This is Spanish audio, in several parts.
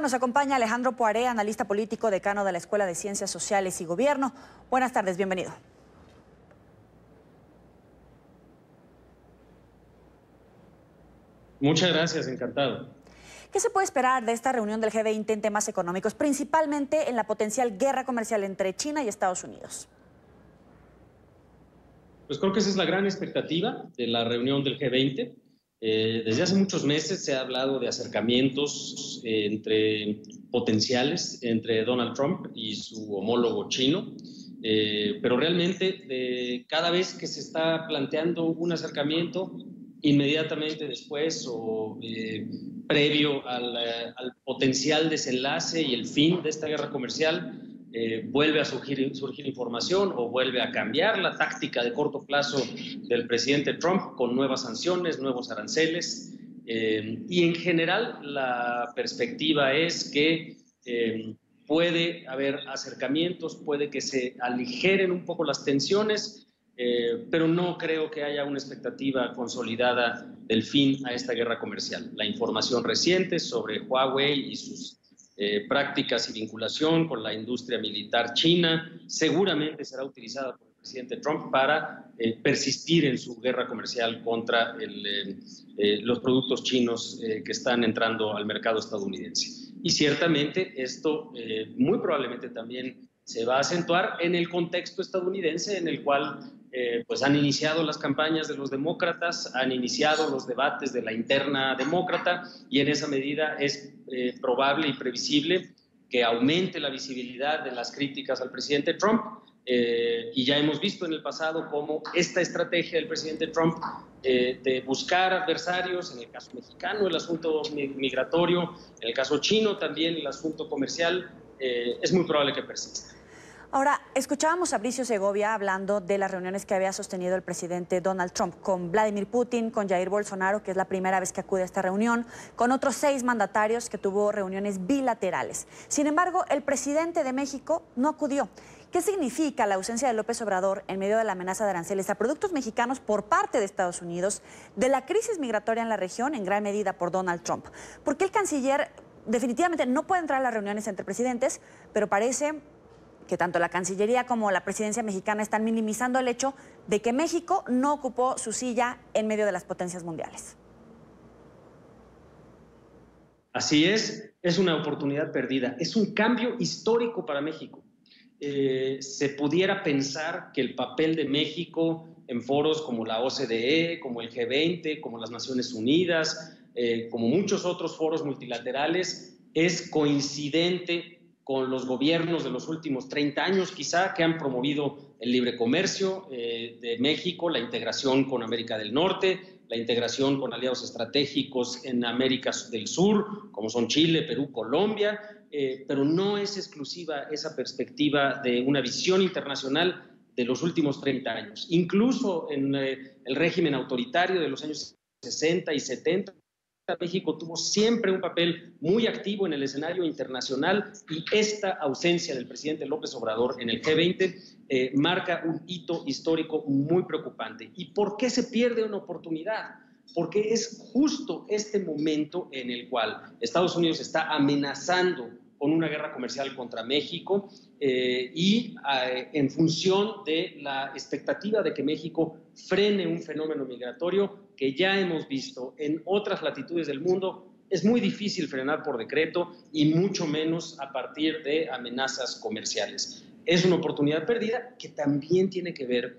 nos acompaña Alejandro Poiré, analista político, decano de la Escuela de Ciencias Sociales y Gobierno. Buenas tardes, bienvenido. Muchas gracias, encantado. ¿Qué se puede esperar de esta reunión del G20 en temas económicos, principalmente en la potencial guerra comercial entre China y Estados Unidos? Pues creo que esa es la gran expectativa de la reunión del G20. Desde hace muchos meses se ha hablado de acercamientos potenciales entre Donald Trump y su homólogo chino, pero realmente cada vez que se está planteando un acercamiento, inmediatamente después o previo al potencial desenlace y el fin de esta guerra comercial, vuelve a surgir información o vuelve a cambiar la táctica de corto plazo del presidente Trump con nuevas sanciones, nuevos aranceles. Y en general la perspectiva es que puede haber acercamientos, puede que se aligeren un poco las tensiones, pero no creo que haya una expectativa consolidada del fin a esta guerra comercial. La información reciente sobre Huawei y sus prácticas y vinculación con la industria militar china seguramente será utilizada por el presidente Trump para persistir en su guerra comercial contra los productos chinos que están entrando al mercado estadounidense. Y ciertamente esto muy probablemente también se va a acentuar en el contexto estadounidense en el cual pues han iniciado las campañas de los demócratas, han iniciado los debates de la interna demócrata y en esa medida es probable y previsible que aumente la visibilidad de las críticas al presidente Trump y ya hemos visto en el pasado cómo esta estrategia del presidente Trump de buscar adversarios, en el caso mexicano el asunto migratorio, en el caso chino también el asunto comercial, es muy probable que persista. Ahora, escuchábamos a Fabricio Segovia hablando de las reuniones que había sostenido el presidente Donald Trump con Vladimir Putin, con Jair Bolsonaro, que es la primera vez que acude a esta reunión, con otros 6 mandatarios que tuvo reuniones bilaterales. Sin embargo, el presidente de México no acudió. ¿Qué significa la ausencia de López Obrador en medio de la amenaza de aranceles a productos mexicanos por parte de Estados Unidos, de la crisis migratoria en la región, en gran medida por Donald Trump? Porque el canciller definitivamente no puede entrar a las reuniones entre presidentes, pero parece que tanto la Cancillería como la presidencia mexicana están minimizando el hecho de que México no ocupó su silla en medio de las potencias mundiales. Así es una oportunidad perdida, es un cambio histórico para México. Se pudiera pensar que el papel de México en foros como la OCDE, como el G20, como las Naciones Unidas, como muchos otros foros multilaterales, es coincidente con los gobiernos de los últimos 30 años, quizá, que han promovido el libre comercio de México, la integración con América del Norte, la integración con aliados estratégicos en América del Sur, como son Chile, Perú, Colombia, pero no es exclusiva esa perspectiva de una visión internacional de los últimos 30 años. Incluso en el régimen autoritario de los años 60 y 70, México tuvo siempre un papel muy activo en el escenario internacional y esta ausencia del presidente López Obrador en el G20 marca un hito histórico muy preocupante. ¿Y por qué se pierde una oportunidad? Porque es justo este momento en el cual Estados Unidos está amenazando con una guerra comercial contra México en función de la expectativa de que México frene un fenómeno migratorio que ya hemos visto en otras latitudes del mundo. Es muy difícil frenar por decreto y mucho menos a partir de amenazas comerciales. Es una oportunidad perdida que también tiene que ver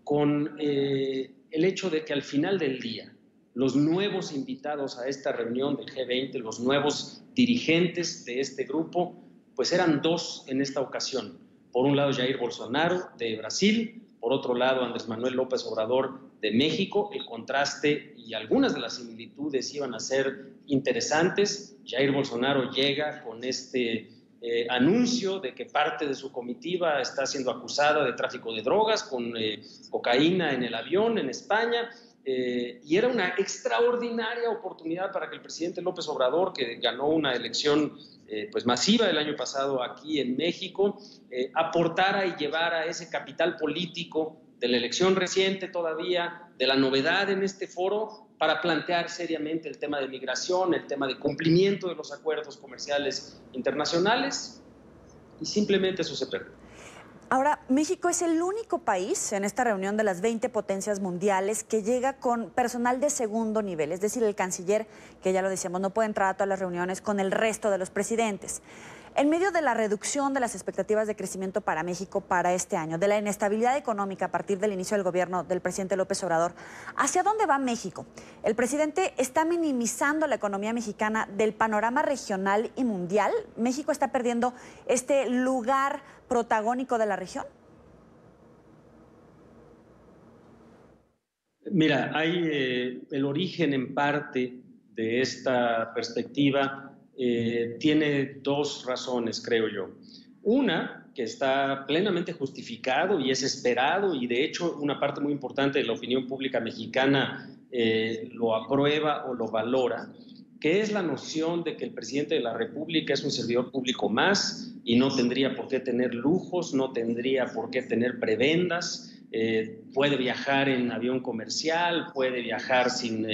con el hecho de que al final del día los nuevos invitados a esta reunión del G20, los nuevos dirigentes de este grupo, pues eran 2 en esta ocasión. Por un lado, Jair Bolsonaro de Brasil, por otro lado, Andrés Manuel López Obrador de México. El contraste y algunas de las similitudes iban a ser interesantes. Jair Bolsonaro llega con este anuncio de que parte de su comitiva está siendo acusada de tráfico de drogas, con cocaína en el avión en España. Y era una extraordinaria oportunidad para que el presidente López Obrador, que ganó una elección pues masiva el año pasado aquí en México, aportara y llevara ese capital político de la elección reciente todavía de la novedad en este foro para plantear seriamente el tema de migración, el tema de cumplimiento de los acuerdos comerciales internacionales, y simplemente eso se perdió. Ahora, México es el único país en esta reunión de las 20 potencias mundiales que llega con personal de segundo nivel, es decir, el canciller, que ya lo decíamos, no puede entrar a todas las reuniones con el resto de los presidentes. En medio de la reducción de las expectativas de crecimiento para México para este año, de la inestabilidad económica a partir del inicio del gobierno del presidente López Obrador, ¿hacia dónde va México? ¿El presidente está minimizando la economía mexicana del panorama regional y mundial? ¿México está perdiendo este lugar protagónico de la región? Mira, hay el origen en parte de esta perspectiva tiene dos razones, creo yo. Una, que está plenamente justificado y es esperado, y de hecho una parte muy importante de la opinión pública mexicana lo aprueba o lo valora, que es la noción de que el presidente de la República es un servidor público más y no tendría por qué tener lujos, no tendría por qué tener prebendas. Puede viajar en avión comercial, puede viajar sin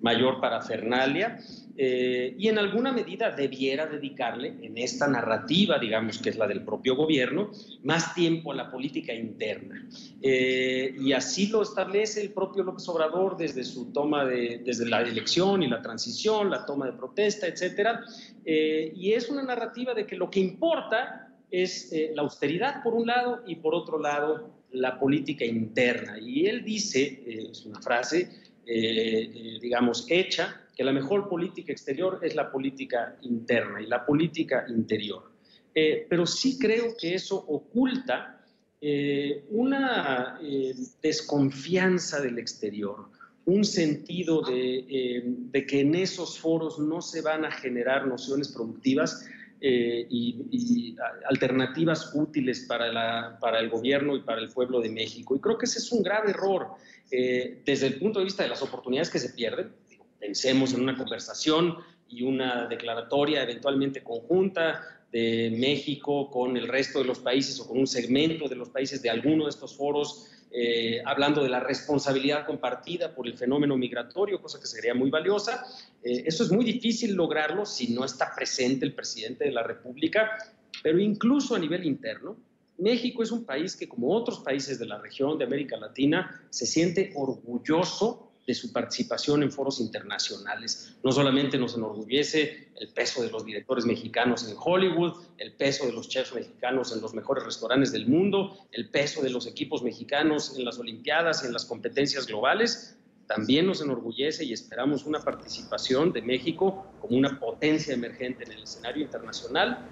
mayor parafernalia, y en alguna medida debiera dedicarle en esta narrativa, digamos que es la del propio gobierno, más tiempo a la política interna. Y así lo establece el propio López Obrador desde su toma desde la elección y la transición, la toma de protesta, etcétera. Y es una narrativa de que lo que importa es la austeridad por un lado y por otro lado la política interna. Y él dice, es una frase, digamos, hecha, que la mejor política exterior es la política interna y la política interior. Pero sí creo que eso oculta una desconfianza del exterior, un sentido de que en esos foros no se van a generar nociones productivas y alternativas útiles para el gobierno y para el pueblo de México. Y creo que ese es un grave error desde el punto de vista de las oportunidades que se pierden. Pensemos en una conversación y una declaratoria eventualmente conjunta de México con el resto de los países o con un segmento de los países de alguno de estos foros, hablando de la responsabilidad compartida por el fenómeno migratorio, cosa que sería muy valiosa. Eso es muy difícil lograrlo si no está presente el presidente de la República, pero incluso a nivel interno, México es un país que, como otros países de la región de América Latina, se siente orgulloso de su participación en foros internacionales. No solamente nos enorgullece el peso de los directores mexicanos en Hollywood, el peso de los chefs mexicanos en los mejores restaurantes del mundo, el peso de los equipos mexicanos en las Olimpiadas y en las competencias globales, también nos enorgullece y esperamos una participación de México como una potencia emergente en el escenario internacional,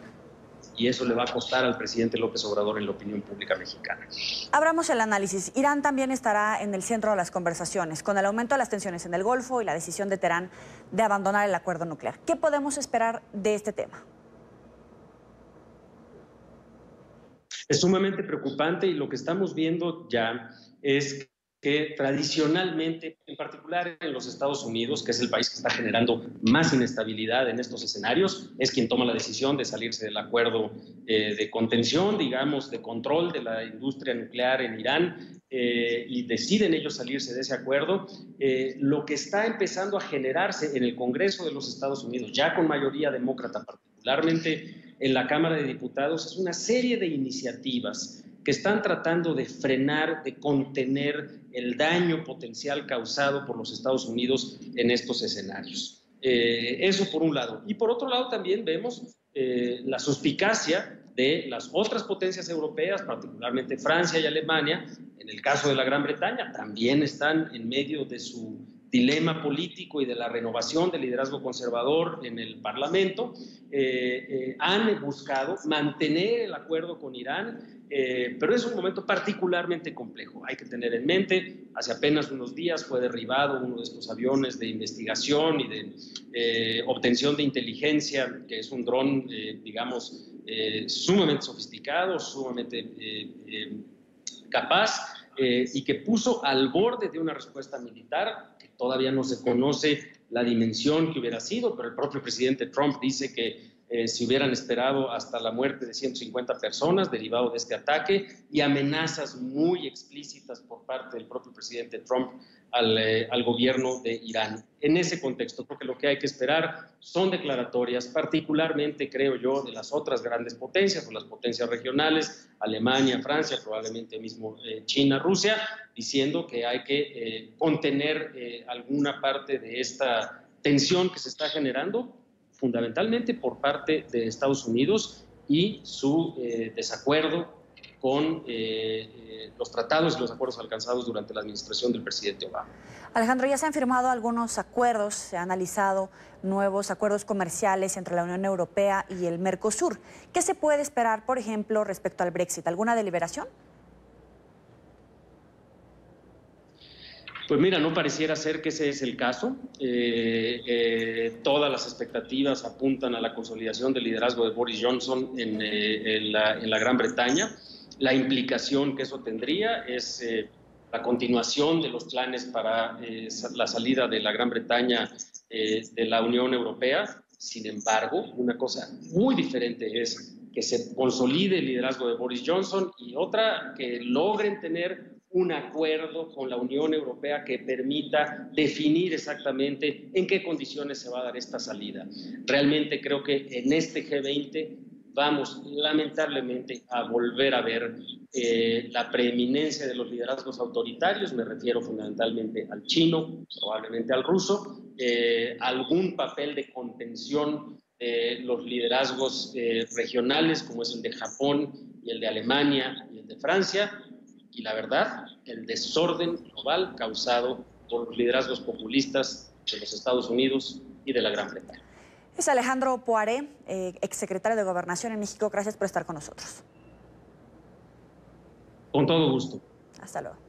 y eso le va a costar al presidente López Obrador en la opinión pública mexicana. Abramos el análisis. Irán también estará en el centro de las conversaciones, con el aumento de las tensiones en el Golfo y la decisión de Teherán de abandonar el acuerdo nuclear. ¿Qué podemos esperar de este tema? Es sumamente preocupante, y lo que estamos viendo ya es que tradicionalmente, en particular en los Estados Unidos, que es el país que está generando más inestabilidad en estos escenarios, es quien toma la decisión de salirse del acuerdo de contención, digamos, de control de la industria nuclear en Irán, y deciden ellos salirse de ese acuerdo. Lo que está empezando a generarse en el Congreso de los Estados Unidos, ya con mayoría demócrata, particularmente en la Cámara de Diputados, es una serie de iniciativas que están tratando de frenar, de contener el daño potencial causado por los Estados Unidos en estos escenarios. Eso por un lado. Y por otro lado también vemos la suspicacia de las otras potencias europeas, particularmente Francia y Alemania. En el caso de la Gran Bretaña, también están en medio de su dilema político y de la renovación del liderazgo conservador en el Parlamento. Han buscado mantener el acuerdo con Irán, pero es un momento particularmente complejo. Hay que tener en mente, hace apenas unos días fue derribado uno de estos aviones de investigación y de obtención de inteligencia, que es un dron, digamos, sumamente sofisticado, sumamente capaz, y que puso al borde de una respuesta militar que todavía no se conoce la dimensión que hubiera sido, pero el propio presidente Trump dice que si hubieran esperado hasta la muerte de 150 personas derivado de este ataque, y amenazas muy explícitas por parte del propio presidente Trump al gobierno de Irán. En ese contexto, porque lo que hay que esperar son declaratorias, particularmente, creo yo, de las otras grandes potencias o las potencias regionales, Alemania, Francia, probablemente mismo China, Rusia, diciendo que hay que contener alguna parte de esta tensión que se está generando, fundamentalmente por parte de Estados Unidos y su desacuerdo con los tratados y los acuerdos alcanzados durante la administración del presidente Obama. Alejandro, ya se han firmado algunos acuerdos, se han analizado nuevos acuerdos comerciales entre la Unión Europea y el Mercosur. ¿Qué se puede esperar, por ejemplo, respecto al Brexit? ¿Alguna deliberación? Pues mira, no pareciera ser que ese es el caso. Todas las expectativas apuntan a la consolidación del liderazgo de Boris Johnson en la Gran Bretaña. La implicación que eso tendría es la continuación de los planes para la salida de la Gran Bretaña de la Unión Europea. Sin embargo, una cosa muy diferente es que se consolide el liderazgo de Boris Johnson y otra, que logren tener un acuerdo con la Unión Europea que permita definir exactamente en qué condiciones se va a dar esta salida. Realmente creo que en este G20 vamos lamentablemente a volver a ver la preeminencia de los liderazgos autoritarios, me refiero fundamentalmente al chino, probablemente al ruso, algún papel de contención de los liderazgos regionales como es el de Japón y el de Alemania y el de Francia, y la verdad, el desorden global causado por los liderazgos populistas de los Estados Unidos y de la Gran Bretaña. Es Alejandro Poiré, exsecretario de Gobernación en México. Gracias por estar con nosotros. Con todo gusto. Hasta luego.